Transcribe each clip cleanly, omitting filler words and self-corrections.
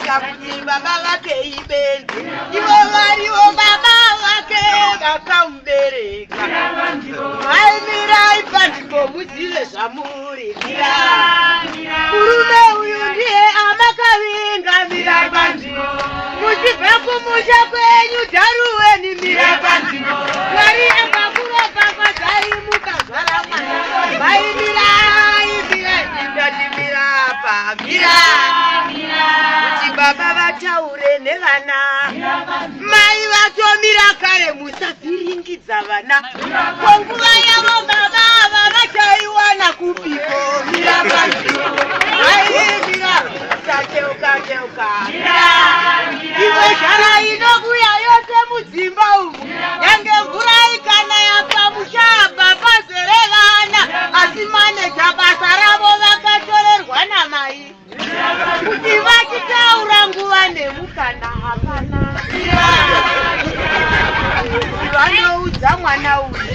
Akafunga kuti baba vake ibenzi, ivo varivo baba vake vakamubereka. Mai mirai panzvimbo muzive zvamuri. Murume uyu ndiye amakavinga mirai panzvimbo. Muchibva kumusha kwenyu dharuweni mirai panzvimbo. Mwari akakurapa kwazaimuka zvara mwana. Mai mirai ndati mirapa. Kuti baba vataure nevana. Mai vatomira kare musavhiringidza vana. Konguva yavo baba vavachaiwana kupiko. Mirapa nzvimbo. Teuka. Iwe jara inokuya yose mudzimba umu. Yange mvura ikanaya pamushapa pazere vana. Asi maneja basa ravo vakatorerwa namai. Kuti vachitaura nguva nemukana hapana. Vanoudza mwana uyu.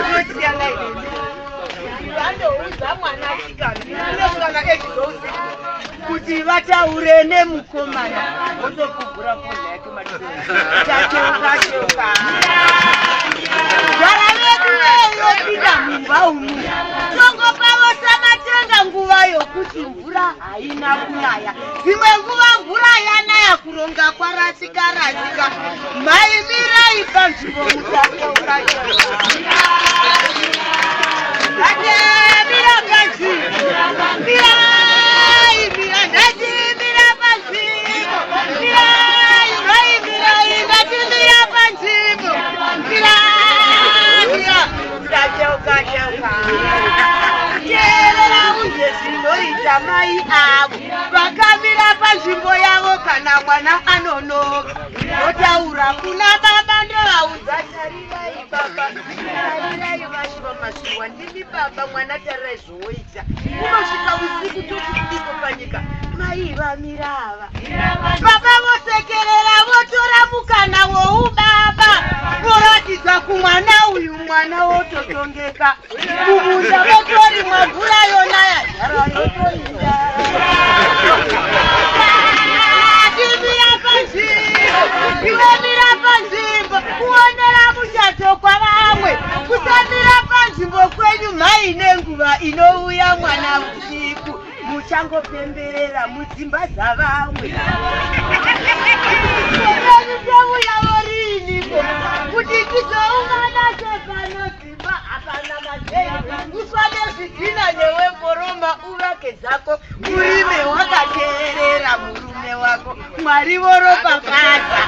Unotiyanga ine. Vanoudza mwana sikana echizouzi. Kuti vataure nemukomana. Votokubhura foni yake Teuka. Zvara vedu yopinda mumba umu. Tongo pavo samatenga nguva yokuti mvura haina kunaya. Dzimwe nguva mvura yanaya kuronga kwarasika. Mai mirai panzvimbo mutateuka. Mira panzvimbo. Mai avo vakamira panzvimbo yavo kana mwana anonoka. Votaura kuna baba ndovaudza tarirai baba. Tarirai vashiva masuwa ndini baba mwana tarirai zvoita. Unosvika usiku totidiko panyika. Mai vamira ava. Baba vosekerera votora mukana woubaba. Voratidza kumwana uyu mwana wototongeka. Kumunda votori mvura yonaya. Mira panzvimbo kuonera muchato kwavamwe. Kusamira panzvimbo kwenyu mai nenguva inouya mwana usiku. Muchangopemberera mudzimba dzavamwe. Ndouya voriniko kuti tizoungana sepanodzimba hapana mazeni. Ufane zvidhina newemboroma uvake dzako. Urime wakateerera murume wako. Mwari voropafadza.